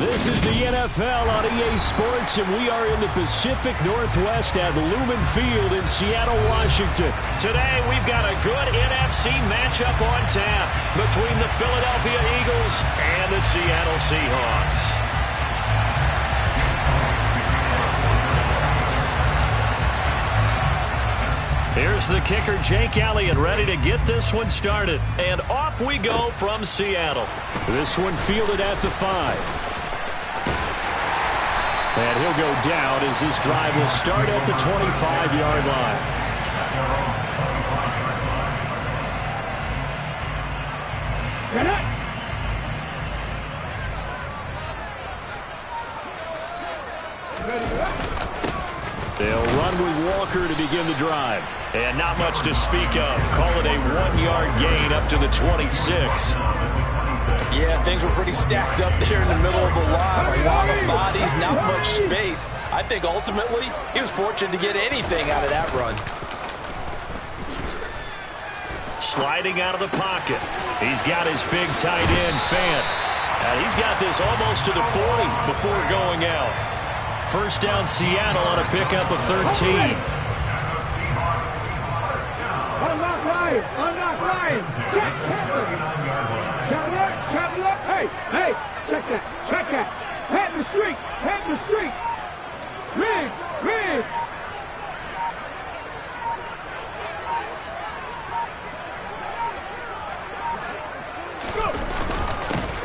This is the NFL on EA Sports, and we are in the Pacific Northwest at Lumen Field in Seattle, Washington. Today, we've got a good NFC matchup on tap between the Philadelphia Eagles and the Seattle Seahawks. Here's the kicker, Jake Elliott, ready to get this one started. And off we go from Seattle. This one fielded at the 5. And he'll go down as this drive will start at the 25-yard line. They'll run with Walker to begin the drive. And not much to speak of. Call it a 1-yard gain up to the 26. Yeah, things were pretty stacked up there in the middle of the line. A lot of bodies, not much space. I think ultimately he was fortunate to get anything out of that run. Sliding out of the pocket. He's got his big tight end, Fant. And he's got this almost to the 40 before going out. First down, Seattle on a pickup of 13. Unlock Ryan. Check. Hey, check that. Head the street. Riggs.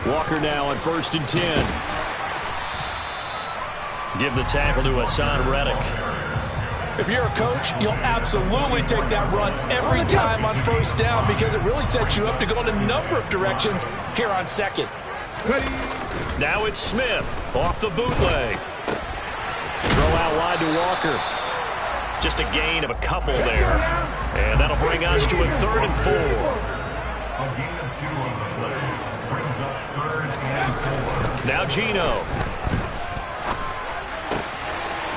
Walker now on 1st and 10. Give the tackle to Hassan Reddick. If you're a coach, you'll absolutely take that run every time on first down because it really sets you up to go in a number of directions here on second. Now it's Smith off the bootleg. Throw out wide to Walker. Just a gain of a couple there. And that'll bring us to a 3rd and 4. Now Geno.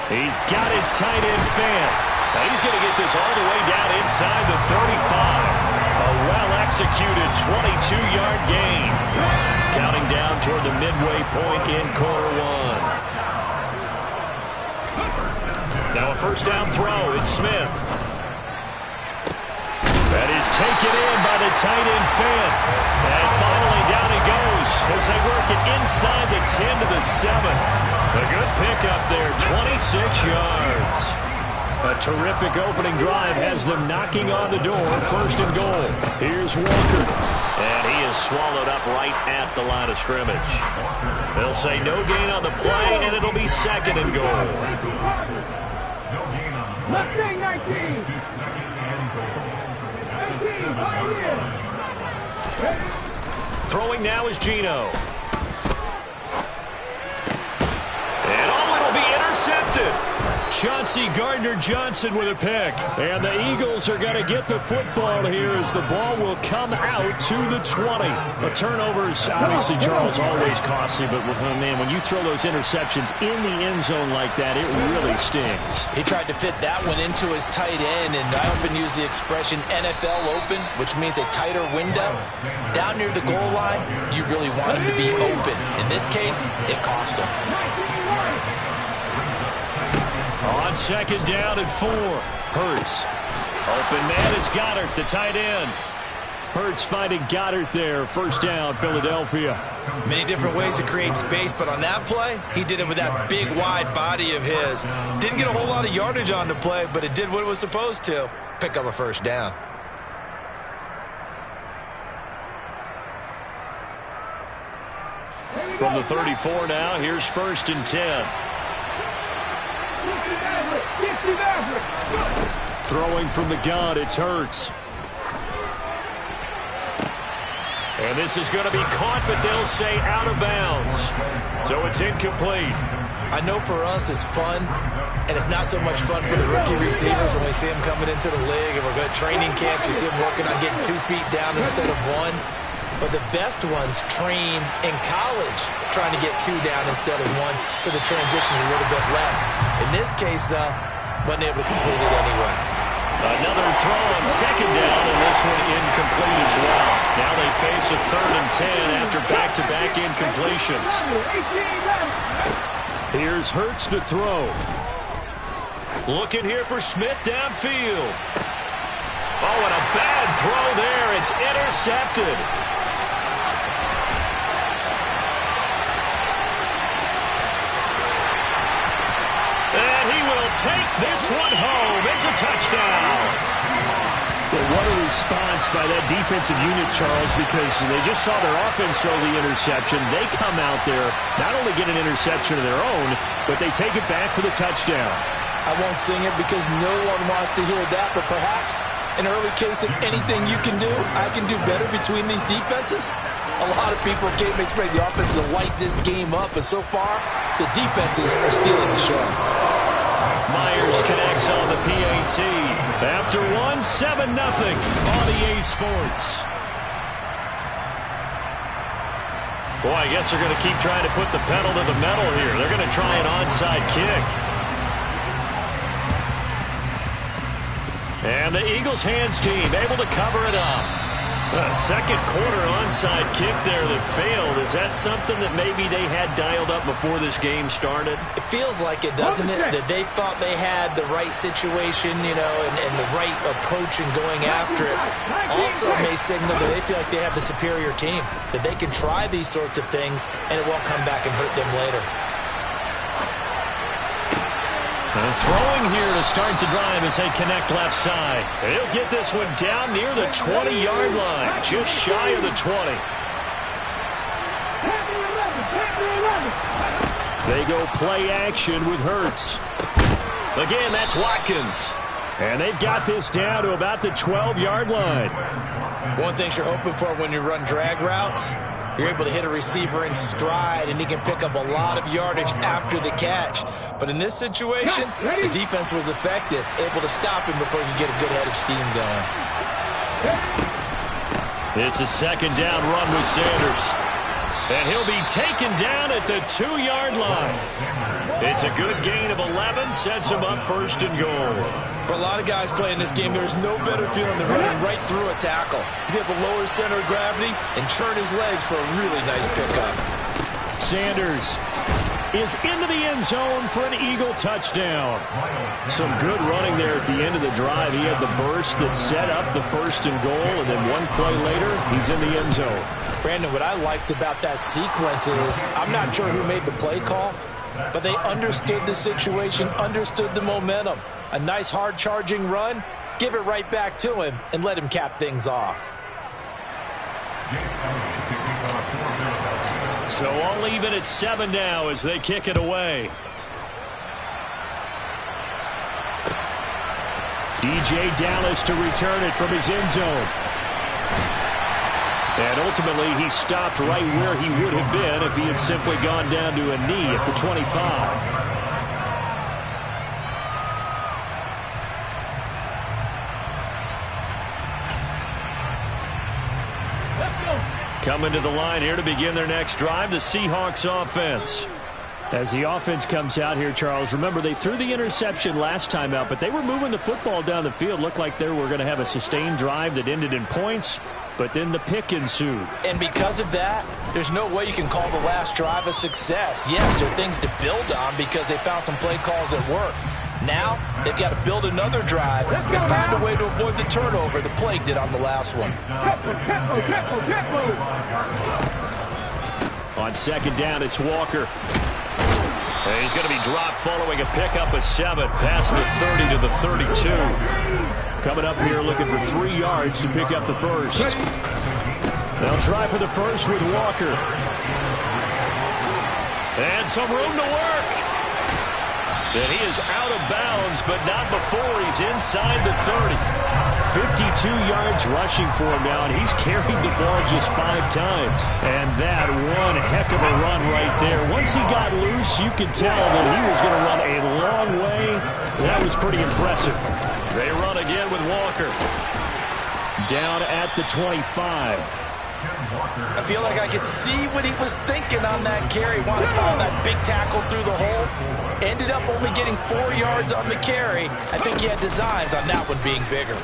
He's got his tight end, Fant. Now he's going to get this all the way down inside the 35. A well-executed 22-yard gain. Counting down toward the midway point in quarter 1. Now a first down throw. It's Smith. That is taken in by the tight end, Fant. And finally down he goes as they work it inside the 10 to the 7. A good pickup there, 26 yards. A terrific opening drive has them knocking on the door, 1st and goal. Here's Walker. And he is swallowed up right at the line of scrimmage. They'll say no gain on the play, and it'll be 2nd and goal. Mustang 19. Throwing now is Geno. And it'll be intercepted. Chauncey Gardner-Johnson with a pick. And the Eagles are going to get the football here as the ball will come out to the 20. The turnovers, obviously, Charles, always costly. But, man, when you throw those interceptions in the end zone like that, it really stings. He tried to fit that one into his tight end, and I often use the expression NFL open, which means a tighter window. Down near the goal line, you really want him to be open. In this case, it cost him. On 2nd down and 4. Hurts. Open man is Goddard, the tight end. Hurts finding Goddard there. First down, Philadelphia. Many different ways to create space, but on that play, he did it with that big, wide body of his. Didn't get a whole lot of yardage on the play, but it did what it was supposed to. Pick up a first down. From the 34 now, here's 1st and 10. Throwing from the gun, it's Hurts. And this is going to be caught, but they'll say out of bounds. So it's incomplete. I know for us it's fun, and it's not so much fun for the rookie receivers when we see them coming into the league and we're going to training camps. You see them working on getting 2 feet down instead of 1. But the best ones train in college trying to get 2 down instead of 1, so the transition's a little bit less. In this case, though, wasn't able to complete it anyway. Another throw on second down, and this one incomplete as well. Now they face a 3rd and 10 after back-to-back incompletions. Here's Hurts to throw. Looking here for Smith downfield. Oh, and a bad throw there. It's intercepted. And he will take this one home. It's a touchdown. Well, what a response by that defensive unit, Charles, because they just saw their offense throw the interception. They come out there, not only get an interception of their own, but they take it back for the touchdown. I won't sing it because no one wants to hear that, but perhaps an early case of anything you can do, I can do better between these defenses. A lot of people can't expect the offense to light this game up, but so far, the defenses are stealing the show. Myers connects on the PAT. After 1, 7-0 on EA Sports. Boy, I guess they're going to keep trying to put the pedal to the metal here. They're going to try an onside kick. And the Eagles hands team able to cover it up. A second quarter onside kick there that failed. Is that something that maybe they had dialed up before this game started? It feels like it, doesn't it? That they thought they had the right situation, you know, and the right approach in going after it. Also may signal that they feel like they have the superior team, that they can try these sorts of things and it won't come back and hurt them later. And throwing here to start the drive as they connect left side. He'll get this one down near the 20-yard line, just shy of the 20. They go play action with Hurts. Again, that's Watkins. And they've got this down to about the 12-yard line. One thing you're hoping for when you run drag routes, you're able to hit a receiver in stride, and he can pick up a lot of yardage after the catch. But in this situation, the defense was effective, able to stop him before he could get a good head of steam going. It's a second down run with Sanders. And he'll be taken down at the 2-yard line. It's a good gain of 11, sets him up 1st and goal. For a lot of guys playing this game, there's no better feeling than running right through a tackle. He's able to lower his center of gravity and churn his legs for a really nice pickup. Sanders is into the end zone for an Eagle touchdown. Some good running there at the end of the drive. He had the burst that set up the 1st and goal, and then one play later, he's in the end zone. Brandon, what I liked about that sequence is I'm not sure who made the play call, but they understood the situation, understood the momentum. A nice hard-charging run, give it right back to him, and let him cap things off. So all even at 7 now as they kick it away. DJ Dallas to return it from his end zone. And ultimately, he stopped right where he would have been if he had simply gone down to a knee at the 25. Coming to the line here to begin their next drive, the Seahawks offense. As the offense comes out here, Charles, remember they threw the interception last time out, but they were moving the football down the field. Looked like they were going to have a sustained drive that ended in points, but then the pick ensued. And because of that, there's no way you can call the last drive a success. Yes, there are things to build on because they found some play calls that work. Now, they've got to build another drive and find a way to avoid the turnover the Plague did on the last one. On second down, it's Walker. And he's going to be dropped following a pickup of 7 past the 30 to the 32. Coming up here looking for 3 yards to pick up the first. They'll try for the first with Walker. And some room to work. And he is out of bounds, but not before he's inside the 30. 52 yards rushing for him now, and he's carried the ball just 5 times. And that one heck of a run right there. Once he got loose, you could tell that he was going to run a long way. That was pretty impressive. They run again with Walker. Down at the 25. I feel like I could see what he was thinking on that carry. Wanted to find that big tackle through the hole. Ended up only getting 4 yards on the carry. I think he had designs on that one being bigger.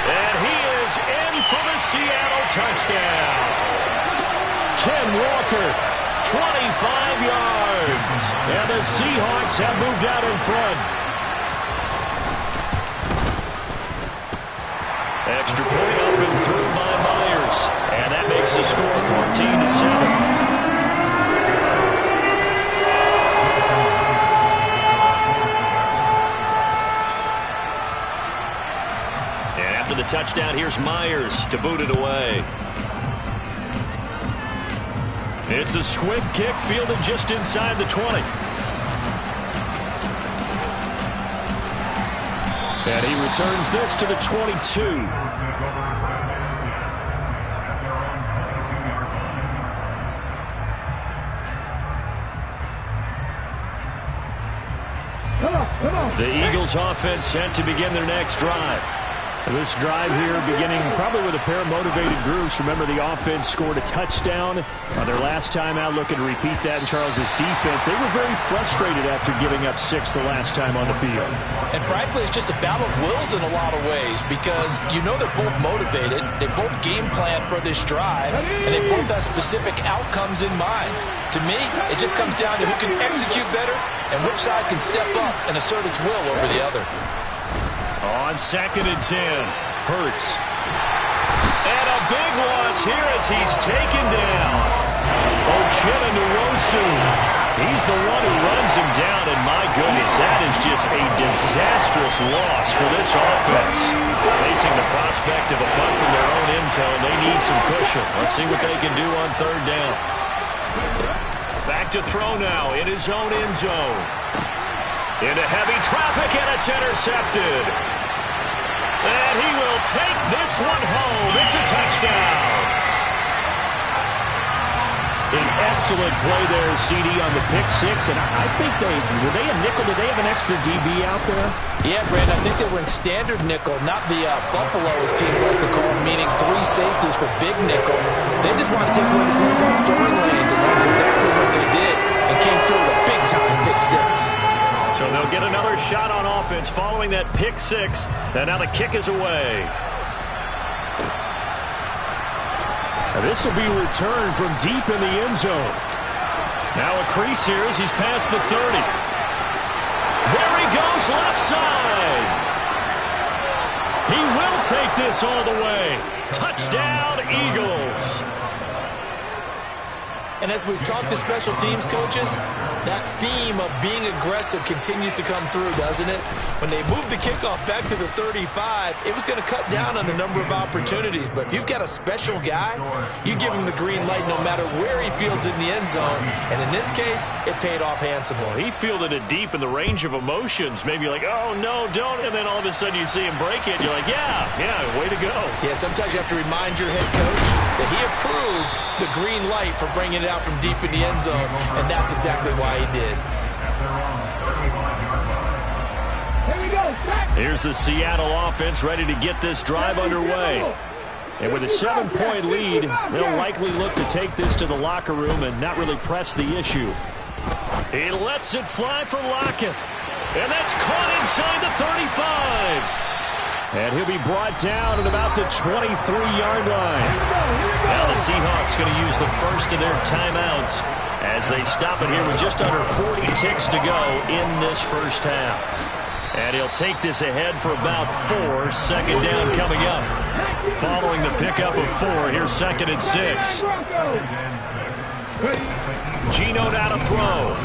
And he is in for the Seattle touchdown. Ken Walker, 25 yards. And the Seahawks have moved out in front. Extra point up and through by Myers. And that makes the score 14-7. After the touchdown, here's Myers to boot it away. It's a squib kick fielded just inside the 20. And he returns this to the 22. The Eagles offense set to begin their next drive. This drive here beginning probably with a pair of motivated groups. Remember, the offense scored a touchdown on their last time out, looking to repeat that in Charles's defense. They were very frustrated after giving up 6 the last time on the field. And frankly, it's just a battle of wills in a lot of ways because you know they're both motivated. They both game plan for this drive, and they both have specific outcomes in mind. To me, it just comes down to who can execute better and which side can step up and assert its will over the other. On 2nd and 10, Hurts. And a big loss here as he's taken down. Uchenna Nwosu. He's the one who runs him down, and my goodness, that is just a disastrous loss for this offense. Facing the prospect of a punt from their own end zone, they need some cushion. Let's see what they can do on 3rd down. Back to throw now in his own end zone. Into heavy traffic, and it's intercepted. And he will take this one home. It's a touchdown. An excellent play there, CD, on the pick 6. And I think were they a nickel? Did they have an extra DB out there? Yeah, Brandon, I think they were in standard nickel, not the Buffalo, as teams like to call them, meaning 3 safeties for big nickel. They just want to take away the quarterback's throwing lanes, and that's exactly what they did, and came through with a big-time pick 6. So they'll get another shot on offense following that pick 6. And now the kick is away. And this will be returned from deep in the end zone. Now a crease here as he's past the 30. There he goes, left side. He will take this all the way. Touchdown, Eagles. And as we've talked to special teams coaches, that theme of being aggressive continues to come through, doesn't it? When they moved the kickoff back to the 35, it was going to cut down on the number of opportunities. But if you've got a special guy, you give him the green light no matter where he fields in the end zone. And in this case, it paid off handsomely. Well, he fielded it deep in the range of emotions. Maybe like, oh, no, don't. And then all of a sudden you see him break it. You're like, yeah, way to go. Yeah, sometimes you have to remind your head coach that he approved the green light for bringing it out from deep in the end zone, and that's exactly why he did. Here's the Seattle offense ready to get this drive underway. And with a 7-point lead, they'll likely look to take this to the locker room and not really press the issue. He lets it fly for Lockett. And that's caught inside the 35. And he'll be brought down at about the 23-yard line. Now the Seahawks going to use the first of their timeouts as they stop it here with just under 40 ticks to go in this first half. And he'll take this ahead for about 4. 2nd down coming up. Following the pickup of 4, here's 2nd and 6. Geno now to throw.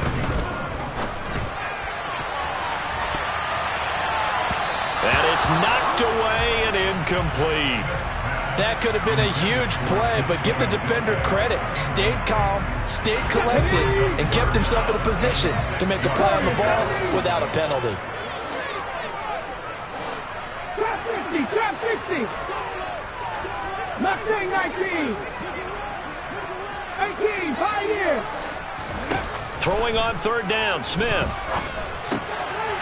And it's knocked away and incomplete. That could have been a huge play, but give the defender credit. Stayed calm, stayed collected, and kept himself in a position to make a play on the ball without a penalty. Trap 50, trap 50. Mustang 19. 18, 5 years. Throwing on 3rd down, Smith.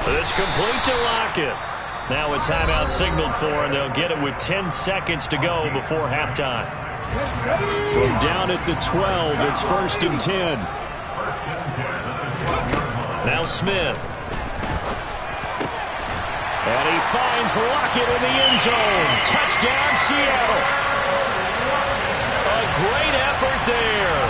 This complete to Lockett. Now a timeout signaled for, and they'll get it with 10 seconds to go before halftime. From down at the 12, it's 1st and 10. Now Smith. And he finds Lockett in the end zone. Touchdown, Seattle. A great effort there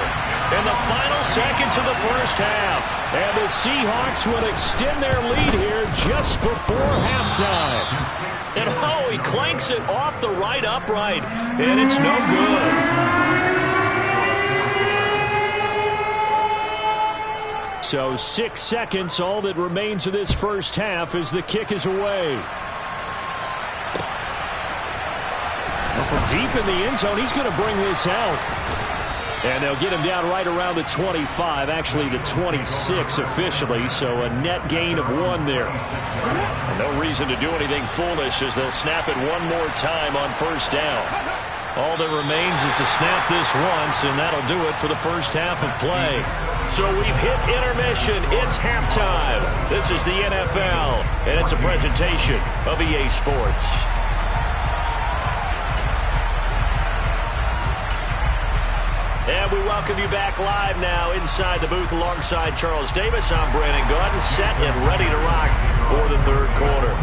in the final seconds of the first half. And the Seahawks will extend their lead here just before halftime. And oh, he clanks it off the right upright, and it's no good. So 6 seconds, all that remains of this first half as the kick is away. Well, from deep in the end zone, he's going to bring this out. And they'll get him down right around the 25, actually the 26 officially, so a net gain of 1 there. And no reason to do anything foolish as they'll snap it one more time on first down. All that remains is to snap this once, and that'll do it for the first half of play. So we've hit intermission. It's halftime. This is the NFL, and it's a presentation of EA Sports. And we welcome you back live now inside the booth alongside Charles Davis. I'm Brandon Gaudin, set and ready to rock for the third quarter.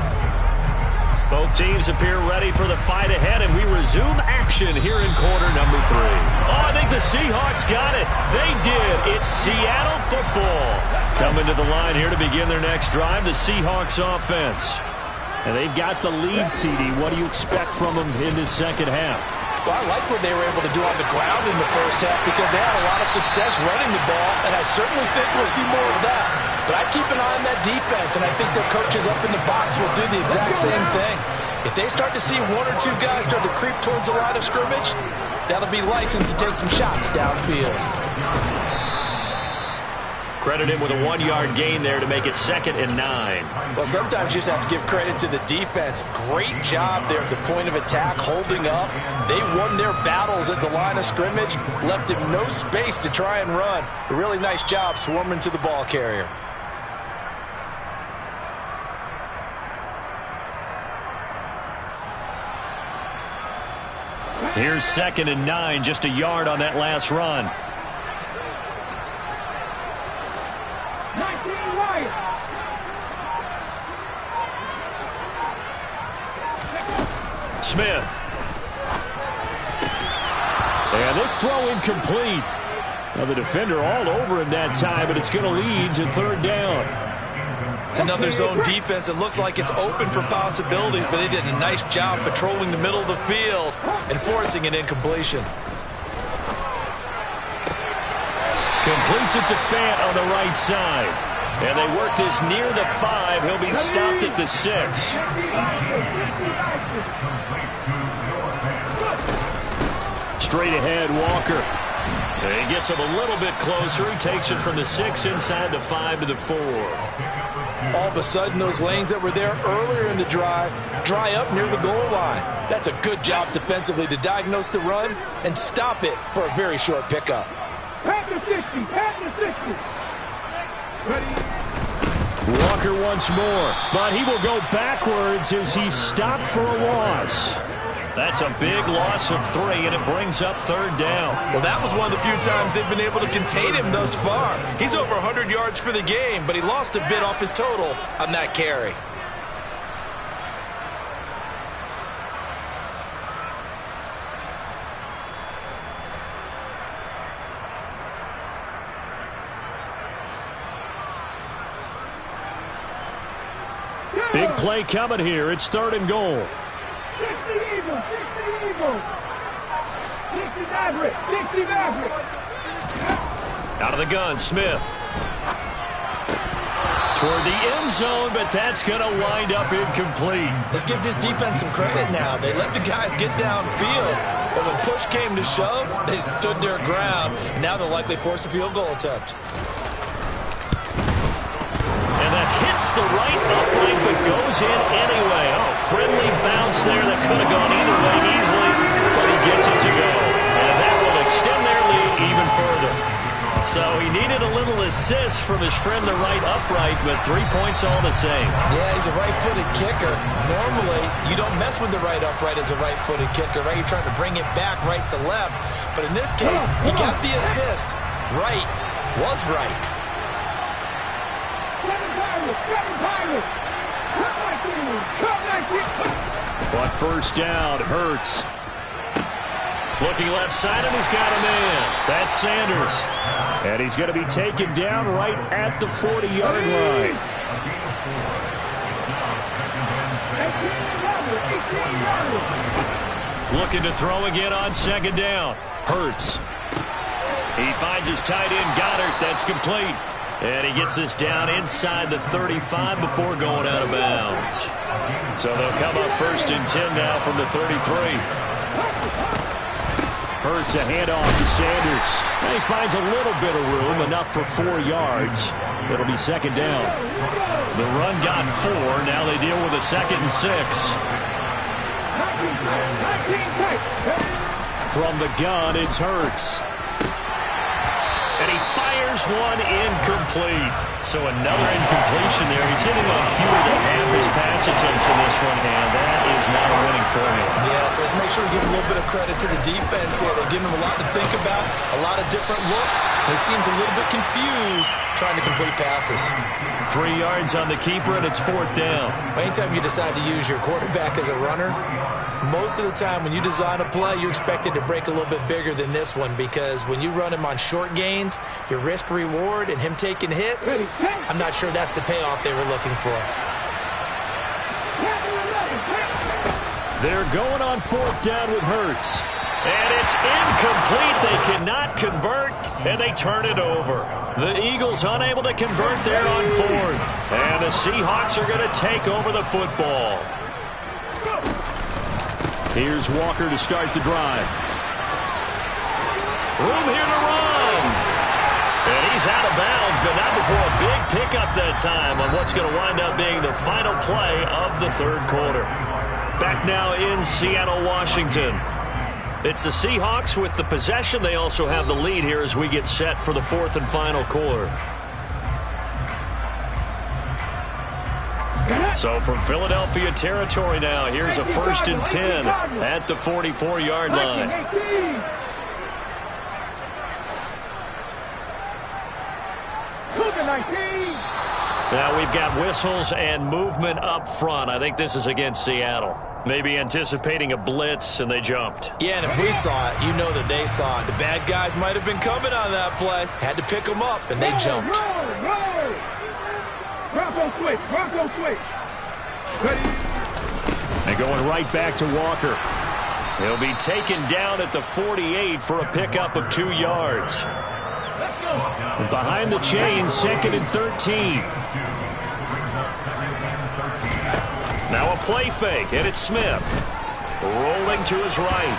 Both teams appear ready for the fight ahead, and we resume action here in quarter number 3. Oh, I think the Seahawks got it. They did. It's Seattle football. Coming to the line here to begin their next drive, the Seahawks offense. And they've got the lead, CD. What do you expect from them in the second half? Well, I like what they were able to do on the ground in the first half because they had a lot of success running the ball, and I certainly think we'll see more of that. But I keep an eye on that defense, and I think their coaches up in the box will do the exact same thing. If they start to see 1 or 2 guys start to creep towards the line of scrimmage, that'll be licensed to take some shots downfield. Credit him with a 1-yard gain there to make it 2nd and 9. Well, sometimes you just have to give credit to the defense. Great job there at the point of attack, holding up. They won their battles at the line of scrimmage, left him no space to try and run. A really nice job swarming to the ball carrier. Here's 2nd and 9, just a yard on that last run. Smith. And this throw incomplete. Now the defender all over him that time, but it's going to lead to 3rd down. It's another zone defense. It looks like it's open for possibilities, but they did a nice job patrolling the middle of the field and forcing an incompletion. Completes it to Fant on the right side. And they work this near the 5. He'll be stopped at the 6. Straight ahead, Walker. And he gets him a little bit closer. He takes it from the 6 inside the 5 to the 4. All of a sudden, those lanes that were there earlier in the drive dry up near the goal line. That's a good job defensively to diagnose the run and stop it for a very short pickup. Pat the 60, pat the 60. Walker once more, but he will go backwards as he's stopped for a loss. That's a big loss of 3, and it brings up 3rd down. Well, that was one of the few times they've been able to contain him thus far. He's over 100 yards for the game, but he lost a bit off his total on that carry. Big play coming here. It's 3rd and goal. 60 Eagles, 60 Eagles. 60 Maverick, 60 Maverick. Out of the gun, Smith. Toward the end zone, but that's going to wind up incomplete. Let's give this defense some credit now. They let the guys get downfield, but when push came to shove, they stood their ground, and now they'll likely force a field goal attempt. And that hits the right upright, but goes in anyway. Oh, friendly bounce there that could have gone either way easily, but he gets it to go. And that will extend their lead even further. So he needed a little assist from his friend the right upright, but 3 points all the same. Yeah, he's a right-footed kicker. Normally, you don't mess with the right upright as a right-footed kicker, right? You're trying to bring it back right to left. But in this case, he got the assist. Right was right. On first down, Hurts. Looking left side, and he's got a man. That's Sanders. And he's going to be taken down right at the 40-yard line. Looking to throw again on second down. Hurts. He finds his tight end, Goddard. That's complete. And he gets us down inside the 35 before going out of bounds. So they'll come up first and 10 now from the 33. Hurts a handoff to Sanders. And he finds a little bit of room, enough for 4 yards. It'll be second down. The run got 4. Now they deal with a 2nd and 6. From the gun, it's Hurts. And he fires one incomplete. So another incompletion there. He's hitting on fewer than half his pass attempts in this one, and that is not a winning formula. Yeah, so let's make sure we give a little bit of credit to the defense here. They're giving him a lot to think about, a lot of different looks. He seems a little bit confused trying to complete passes. 3 yards on the keeper, and it's 4th down. Anytime you decide to use your quarterback as a runner, most of the time when you design a play, you're expected to break a little bit bigger than this one, because when you run him on short gains, your risk-reward and him taking hits, I'm not sure that's the payoff they were looking for. They're going on 4th down with Hurts. And it's incomplete. They cannot convert, and they turn it over. The Eagles unable to convert there on 4th. And the Seahawks are going to take over the football. Here's Walker to start the drive. Room here to run. And he's out of bounds, but not before a big pickup that time on what's going to wind up being the final play of the 3rd quarter. Back now in Seattle, Washington. It's the Seahawks with the possession. They also have the lead here as we get set for the 4th and final quarter. So from Philadelphia territory now, here's a 1st and 10 at the 44-yard line. Now we've got whistles and movement up front. I think this is against Seattle. Maybe anticipating a blitz, and they jumped. Yeah, and if we saw it, you know that they saw it. The bad guys might have been coming on that play. Had to pick them up, and they jumped. Bronco switch. Bronco switch. Ready. And going right back to Walker. He'll be taken down at the 48 for a pickup of 2 yards. Behind the chains, 2nd and 13. Now a play fake, and it's Smith. Rolling to his right.